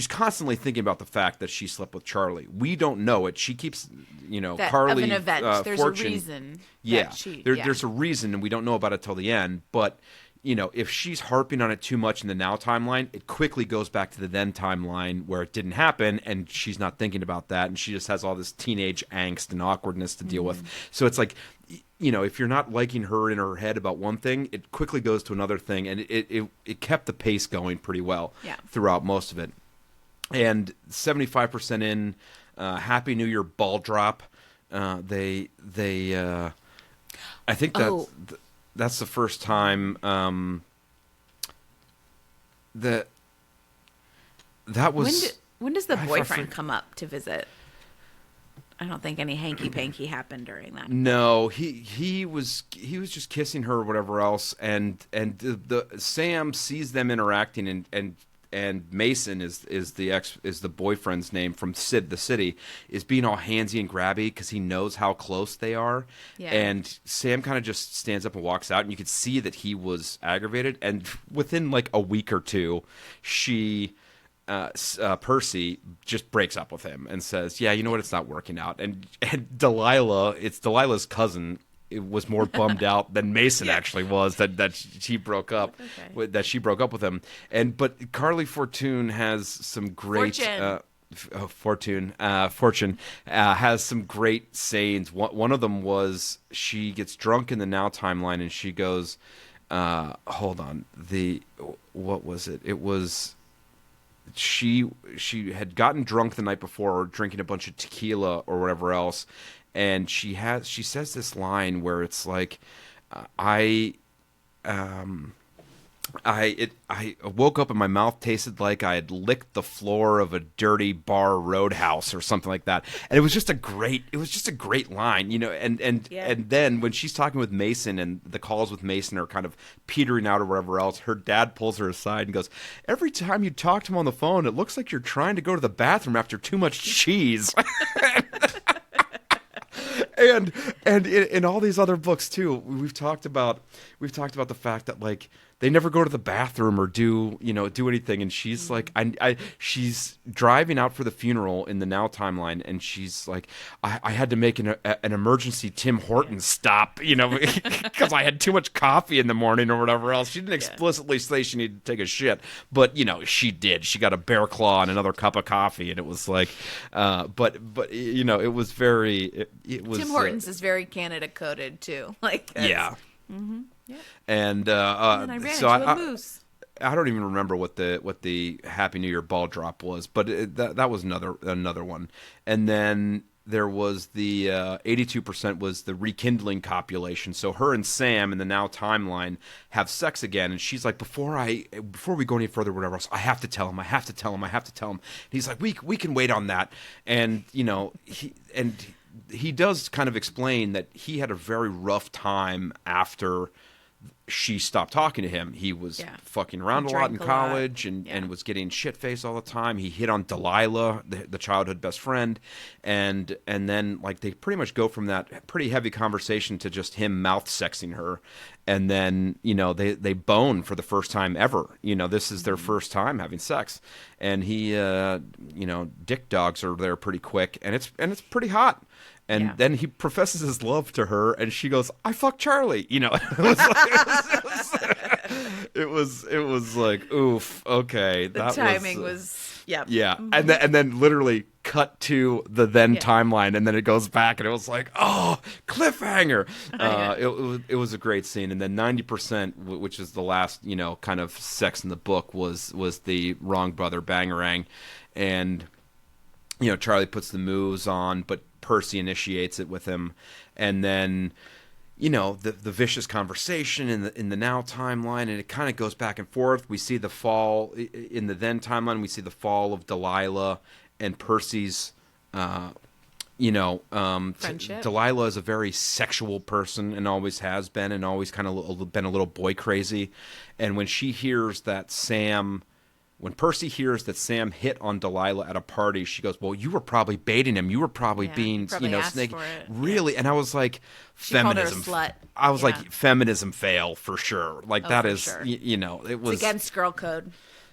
constantly thinking about the fact that she slept with Charlie. We don't know it. She keeps, Carley of an event. There's Fortune, a reason. There's a reason, and we don't know about it till the end. But if she's harping on it too much in the now timeline, it quickly goes back to the then timeline where it didn't happen, and she's not thinking about that, and she just has all this teenage angst and awkwardness to deal with. So it's like, if you're not liking her in her head about one thing, it quickly goes to another thing, and it kept the pace going pretty well throughout most of it. And 75% in, Happy New Year ball drop. I think that's the first time that was. When does the boyfriend come up to visit? I don't think any hanky panky happened during that. No, he was just kissing her or whatever else, and the Sam sees them interacting and Mason is the boyfriend's name from the city, is being all handsy and grabby because he knows how close they are. Yeah. And Sam kind of just stands up and walks out, and you could see that he was aggravated. And within like a week or two, Percy just breaks up with him and says, "Yeah, you know what? It's not working out." And Delilah's cousin. It was more bummed out than Mason actually was that she broke up that she broke up with him. But Carley Fortune has some great Fortune has some great sayings. One of them was she gets drunk in the Now timeline and she goes, hold on, what was it? It was she had gotten drunk the night before, drinking a bunch of tequila or whatever else. And she says this line where it's like, I woke up and my mouth tasted like I had licked the floor of a dirty bar roadhouse or something like that. And it was just a great line, you know. And then when she's talking with Mason and the calls with Mason are kind of petering out or whatever else, her dad pulls her aside and goes, "Every time you talk to him on the phone, it looks like you're trying to go to the bathroom after too much cheese." And in all these other books too, we've talked about the fact that like they never go to the bathroom or do anything. And she's like, she's driving out for the funeral in the Now timeline, and she's like, I had to make an emergency Tim Hortons stop, because I had too much coffee in the morning or whatever else. She didn't explicitly say she needed to take a shit, but she did. She got a bear claw and another cup of coffee, and it was like, but it was very. It was Tim Hortons is very Canada coded too, like yeah. Mm-hmm. Yeah. And then I ran into a moose. I don't even remember what the Happy New Year ball drop was, but that was another one. And then there was the 82% was the rekindling copulation. So her and Sam in the Now timeline have sex again, and she's like, before we go any further, whatever else, I have to tell him. And he's like, we can wait on that, and he does kind of explain that he had a very rough time after she stopped talking to him. He was fucking around a lot in college and was getting shit-faced all the time. He hit on Delilah, the childhood best friend, and then like they pretty much go from that pretty heavy conversation to just him mouth-sexing her. And then, they bone for the first time ever. This is their first time having sex. And he, dick dogs are there pretty quick, and it's pretty hot. And then he professes his love to her, and she goes, "I fucked Charlie." It was like, oof, okay. The timing was yeah. Mm-hmm. And then literally cut to the then timeline, and then it goes back, and it was like, oh, cliffhanger. It was a great scene. And then 90%, which is the last kind of sex in the book, was the wrong brother bangarang, and Charlie puts the moves on, but Percy initiates it with him, and then the vicious conversation in the Now timeline, and it kind of goes back and forth. We see the fall in the then timeline. We see the fall of Delilah and Percy's. Friendship. Delilah is a very sexual person and always has been, and always kind of been a little boy crazy. And when she hears that When Percy hears that Sam hit on Delilah at a party, she goes, "Well, you were probably baiting him. You were probably being, snake." Really? And I was like, feminism. She called her a slut. I was like, feminism fail for sure. Like that is, sure. It was it's against girl code.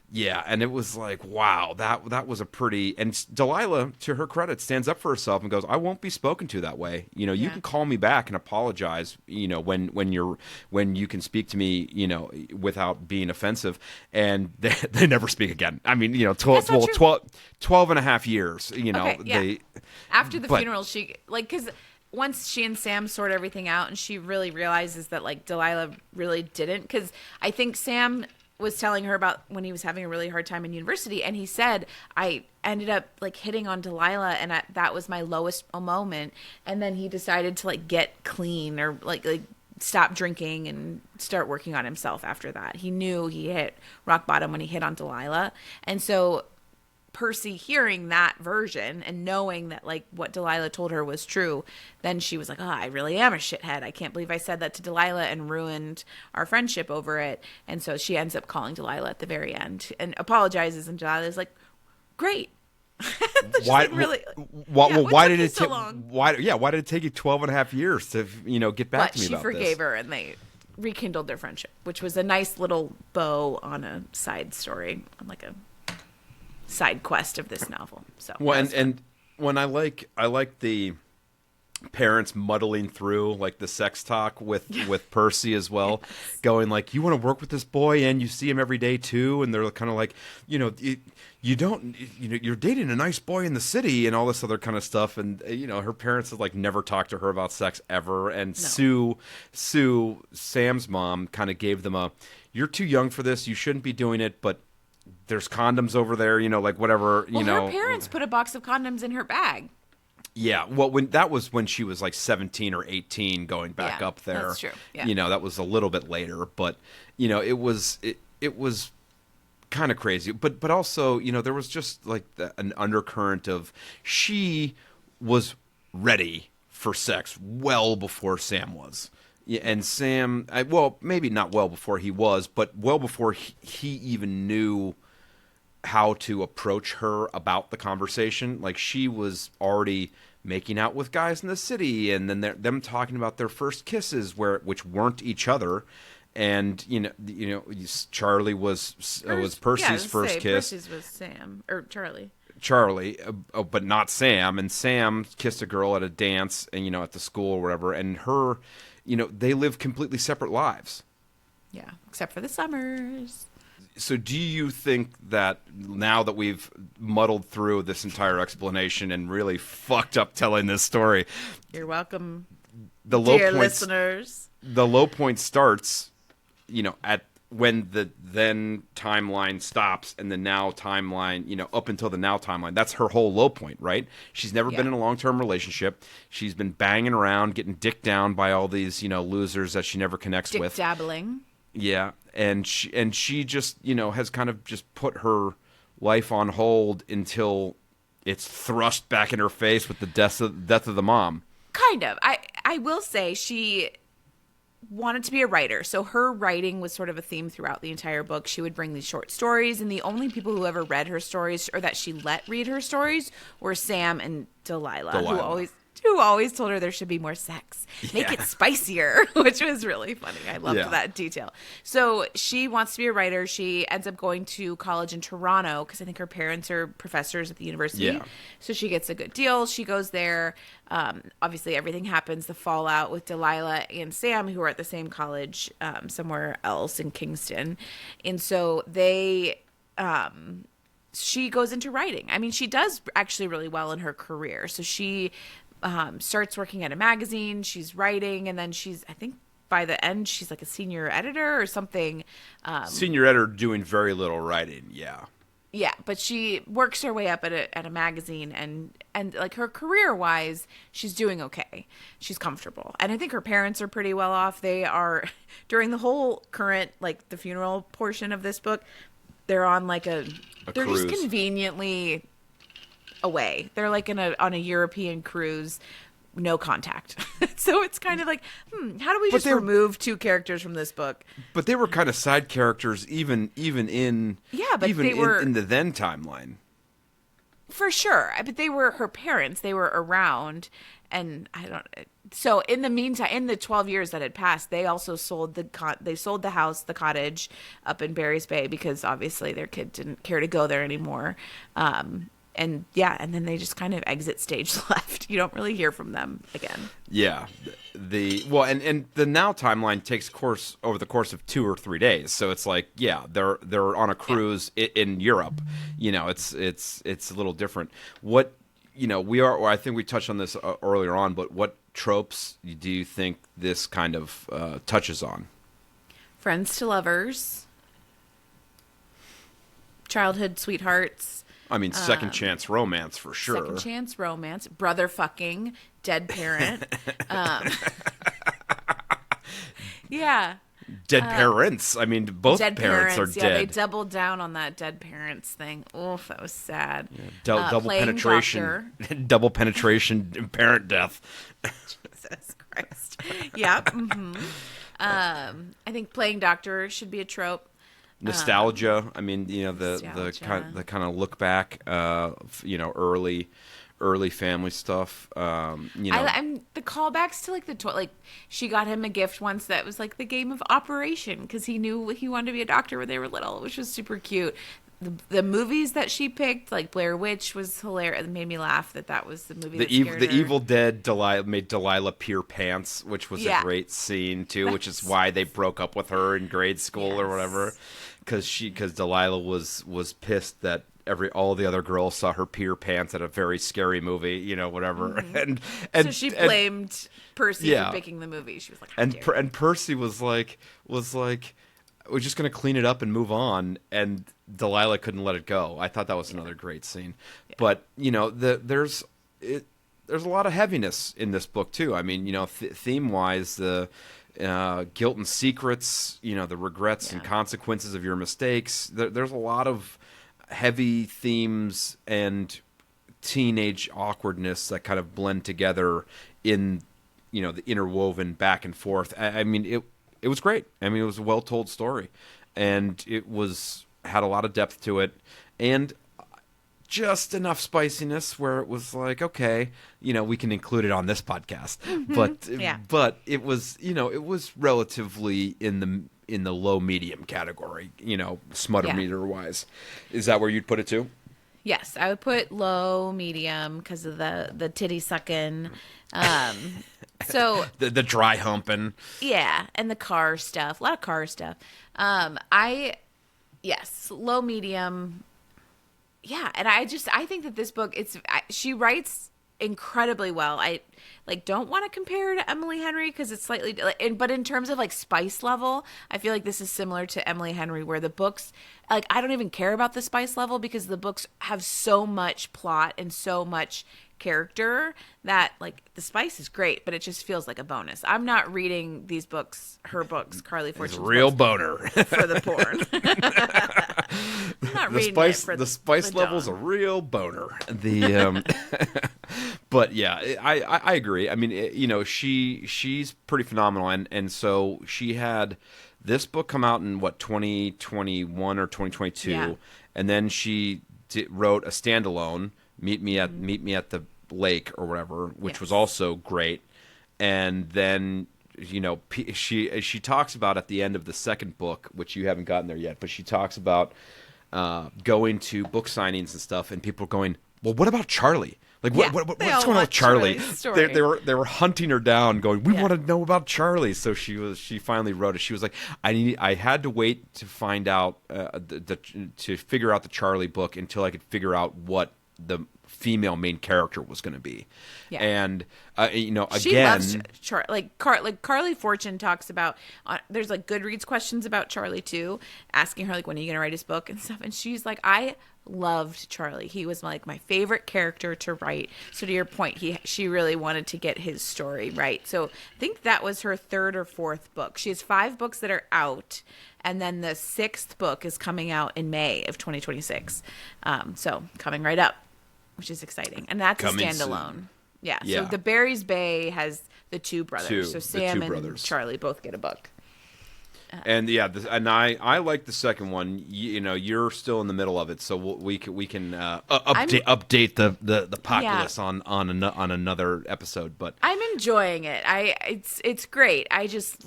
Yeah, and it was like, wow, that was a pretty. And Delilah, to her credit, stands up for herself and goes, "I won't be spoken to that way. You can call me back and apologize. When you can speak to me, without being offensive." And they never speak again. I mean, 12 and a half years. They after the funeral, she because once she and Sam sort everything out, and she really realizes that like Delilah really didn't, because I think Sam was telling her about when he was having a really hard time in university, and he said, "I ended up like hitting on Delilah, and that was my lowest moment." And then he decided to like get clean or like stop drinking and start working on himself after that. He knew he hit rock bottom when he hit on Delilah. And so Percy hearing that version and knowing that like what Delilah told her was true, then she was like, oh, I really am a shithead. I can't believe I said that to Delilah and ruined our friendship over it. And so she ends up calling Delilah at the very end and apologizes, and Delilah's like, great. Why? Like, really, why did it so take? long? Why did it take you 12.5 years to get back to me about this? She forgave her, and they rekindled their friendship, which was a nice little bow on a side story, on like a side quest of this novel. So and when I like the parents muddling through like the sex talk with Percy as well, yes. Going like, you want to work with this boy and you see him every day too, and they're kind of like, you don't, you're dating a nice boy in the city and all this other kind of stuff, and her parents have like never talked to her about sex ever, and no. Sue, Sam's mom, kind of gave them you're too young for this, you shouldn't be doing it, but there's condoms over there, like whatever, her parents put a box of condoms in her bag. Yeah, well, that was when she was like 17 or 18, going back up there. That's true. Yeah. That was a little bit later, but it was kind of crazy. But also, there was just like an undercurrent of she was ready for sex well before Sam was. Yeah, and Sam, maybe not well before he was, but well before he even knew how to approach her about the conversation. Like, she was already making out with guys in the city, and then them talking about their first kisses, which weren't each other. And Charlie was Percy's first kiss. Percy's was Sam or Charlie. But not Sam. And Sam kissed a girl at a dance, and at the school or whatever. And her, they live completely separate lives. Yeah, except for the summers. So do you think that now that we've muddled through this entire explanation and really fucked up telling this story, you're welcome, dear listeners. The low point starts, at when the then timeline stops and the now timeline, up until the now timeline. That's her whole low point, right? She's never been in a long-term relationship. She's been banging around, getting dicked down by all these, losers that she never connects with. Dabbling. Yeah, and she just, has kind of just put her life on hold until it's thrust back in her face with the death of the mom. Kind of. I will say she wanted to be a writer, so her writing was sort of a theme throughout the entire book. She would bring these short stories, and the only people who ever read her stories, or that she let read her stories, were Sam and Delilah. Who always told her there should be more sex. Make it spicier, which was really funny. I loved that detail. So she wants to be a writer. She ends up going to college in Toronto because I think her parents are professors at the university. Yeah. So she gets a good deal. She goes there. Obviously, everything happens, the fallout with Delilah and Sam, who are at the same college somewhere else in Kingston. And so she goes into writing. I mean, she does actually really well in her career. So she starts working at a magazine, she's writing, and then I think by the end she's like a senior editor or something. Senior editor doing very little writing, yeah. Yeah, but she works her way up at a magazine, and like her career wise, she's doing okay. She's comfortable, and I think her parents are pretty well off. They are, during the whole current, like the funeral portion of this book, they're on like they're cruise. Just conveniently away. They're like on a European cruise, no contact. So it's kind of like, how do we just remove two characters from this book? But they were kind of side characters, even in in the then timeline. For sure, but they were her parents. They were around, and So in the meantime, in the 12 years that had passed, they also sold the house, the cottage up in Barry's Bay, because obviously their kid didn't care to go there anymore. And then they just kind of exit stage left. You don't really hear from them again. Yeah. And the now timeline takes course over the course of 2 or 3 days. So it's like, they're on a cruise in Europe. It's a little different. What, I think we touched on this earlier on, but what tropes do you think this kind of touches on? Friends to lovers. Childhood sweethearts. I mean, second chance romance for sure. Second chance romance, brother fucking, dead parent. Yeah. Dead parents. I mean, both dead parents are yeah, dead. They doubled down on that dead parents thing. Oof, that was sad. Yeah, double penetration. Double penetration parent death. Jesus Christ. Yep. Mm-hmm. I think playing doctor should be a trope. Nostalgia. I mean, the kind of look back. Early family stuff. I'm the callbacks to like like she got him a gift once that was like the game of Operation because he knew he wanted to be a doctor when they were little, which was super cute. The movies that she picked, like Blair Witch, was hilarious. It made me laugh that was the movie. The Evil Dead made Delilah pee pants, which was a great scene too. Which is why they broke up with her in grade school or whatever, because Delilah was pissed that all the other girls saw her pee her pants at a very scary movie, whatever. Mm-hmm. And so she blamed Percy for picking the movie. She was like, and Percy was like, we're just going to clean it up and move on. And Delilah couldn't let it go. I thought that was another great scene. Yeah. But, there's a lot of heaviness in this book, too. I mean, theme-wise, the guilt and secrets, the regrets and consequences of your mistakes. There's a lot of heavy themes and teenage awkwardness that kind of blend together in, the interwoven back and forth. I mean, it was great. I mean, it was a well-told story, and it had a lot of depth to it, and just enough spiciness where it was like, okay, we can include it on this podcast, but it was, it was relatively in the low medium category, Smutter meter wise. Is that where you'd put it too? Yes, I would put low medium because of the titty sucking. So the dry humping. Yeah, and the car stuff. A lot of car stuff. Low medium. Yeah, and I think that this book, she writes incredibly well. I don't want to compare her to Emily Henry because it's slightly, but in terms of like spice level, I feel like this is similar to Emily Henry, where the books, like, I don't even care about the spice level because the books have so much plot and so much character that like the spice is great, but it just feels like a bonus. I'm not reading her books, Carley Fortune, real boner for the porn. I'm not reading it for the spice level's a real boner. But yeah, I agree. I mean, she's pretty phenomenal, and so she had this book come out in 2021 or 2022, and then she wrote a standalone. Meet me at the lake or whatever, which was also great. And then she talks about at the end of the second book, which you haven't gotten there yet, but she talks about going to book signings and stuff, and people are going, well, what about Charlie? Like what's going on with Charlie? They were hunting her down, going, we want to know about Charlie. So she finally wrote it. She was like, I had to wait to find out to figure out the Charlie book until I could figure out what the female main character was going to be. Yeah. And again, she loves Carley Fortune talks about there's like Goodreads questions about Charlie too, asking her like, when are you going to write his book and stuff, and she's like, I loved Charlie. He was like my favorite character to write. So to your point, she really wanted to get his story right. So I think that was her third or fourth book. She has 5 books that are out, and then the 6th book is coming out in May of 2026. So coming right up, which is exciting. And that's a standalone. Soon. Yeah. So the Barry's Bay has the 2 brothers. So Sam and Charlie both get a book. And I like the second one. You're still in the middle of it, so we can update the populace on another episode. But I'm enjoying it. It's great. I just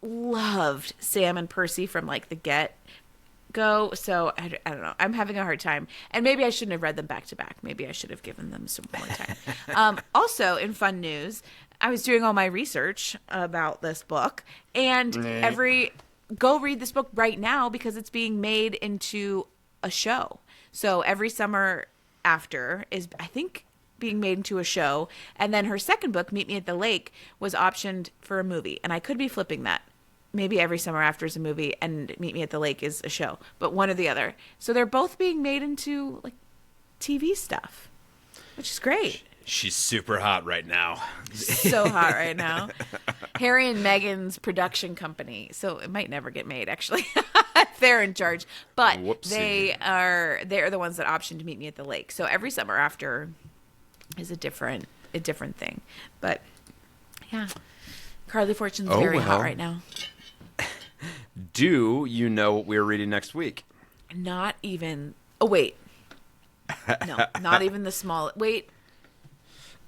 loved Sam and Percy from like the get-go. So I don't know. I'm having a hard time, and maybe I shouldn't have read them back to back. Maybe I should have given them some more time. Also, in fun news, I was doing all my research about this book, and go read this book right now because it's being made into a show. So every summer after is, I think, being made into a show. And then her second book, Meet Me at the Lake, was optioned for a movie. And I could be flipping that. Maybe every summer after is a movie and Meet Me at the Lake is a show, but one or the other. So they're both being made into like TV stuff, which is great. She's super hot right now. So hot right now. Harry and Meghan's production company. So it might never get made, actually. They're in charge. But they're the ones that optioned Meet Me at the Lake. So every summer after is a different thing. But yeah. Carley Fortune's very hot right now. Do you know what we're reading next week? Not even. Oh, wait. No, not even the small. Wait.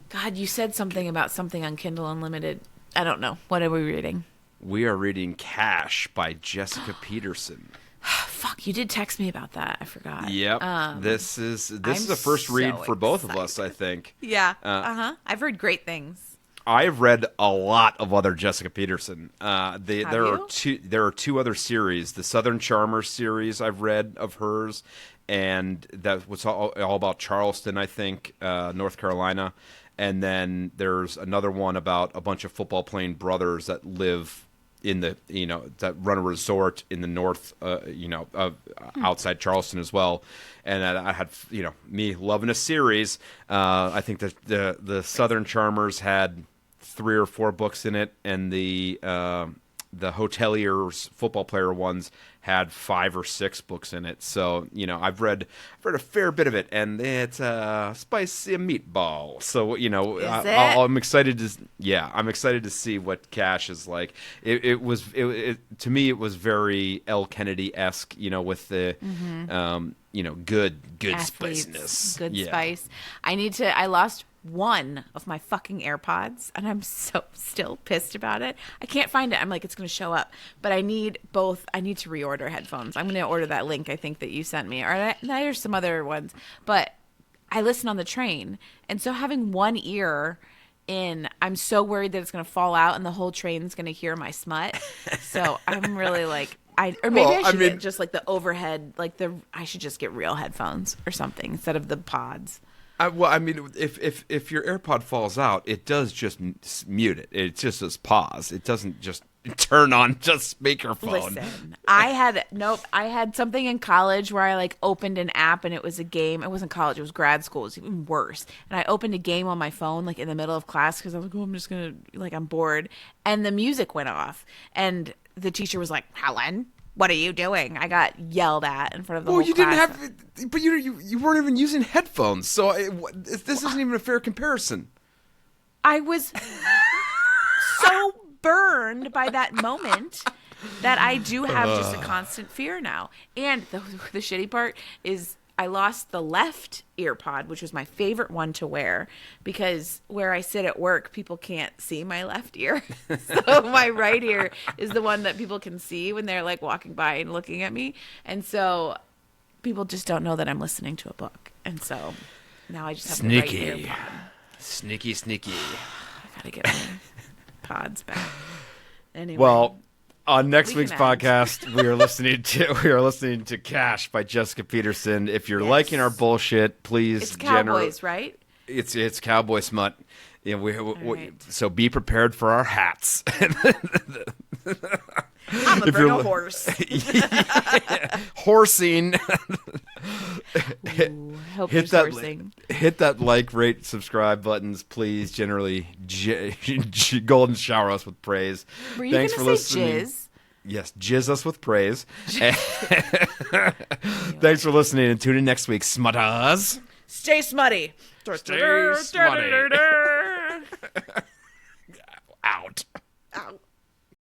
God, you said something about something on Kindle Unlimited. I don't know. What are we reading? We are reading Cash by Jessica Peterson. Fuck, you did text me about that. I forgot. Yep. This is a first read for both of us, I think. Yeah. I've heard great things. I've read a lot of other Jessica Peterson. There are two other series. The Southern Charmers series I've read of hers, and that was all about Charleston, I think, North Carolina. And then there's another one about a bunch of football playing brothers that live in the, that run a resort in the north, outside Charleston as well. And I had, me loving a series. I think that the Southern Charmers had 3 or 4 books in it, and the Hoteliers football player ones had 5 or 6 books in it. So, I've read a fair bit of it, and it's spicy meatball. So, I'm excited to see what Cash is like. To me, it was very L. Kennedy-esque, with the, good athletes, spiciness. Good spice. I lost one of my fucking AirPods, and I'm so still pissed about it. I can't find it. I'm like, it's going to show up, but I need both. I need to reorder headphones. I'm going to order that link I think that you sent me, or there's some other ones, but I listen on the train, and so having one ear in, I'm so worried that it's going to fall out and the whole train's going to hear my smut. So I'm really like, I should get just like the overhead, I should just get real headphones or something instead of the pods. If your AirPod falls out, it does just mute it. It just says pause. It doesn't just turn on just speakerphone. Listen, I had something in college where I opened an app and it was a game. It wasn't college. It was grad school. It was even worse. And I opened a game on my phone in the middle of class because I was like, I'm just going to, I'm bored. And the music went off. And the teacher was like, Helen, what are you doing? I got yelled at in front of the whole class. Well, you didn't have, but you weren't even using headphones, so this isn't even a fair comparison. I was so burned by that moment that I do have just a constant fear now. And the shitty part is I lost the left ear pod, which was my favorite one to wear, because where I sit at work, people can't see my left ear. So my right ear is the one that people can see when they're walking by and looking at me. And so people just don't know that I'm listening to a book. And so now I just have the right ear pod. Sneaky. I gotta get my pods back. Anyway. Well, on next week's podcast, we are listening to Cash by Jessica Peterson. If you're liking our bullshit, please. It's cowboys, right? It's cowboy smut. So be prepared for our hats. I'm gonna bring a horse. Horsing. Hope hit that horsing. Hit that rate, subscribe buttons, please. Generally, golden shower us with praise. Were you Thanks for listening. Jizz? Yes, jizz us with praise. Thanks for listening, and tune in next week, Smutters. Stay smutty. Stay smutty.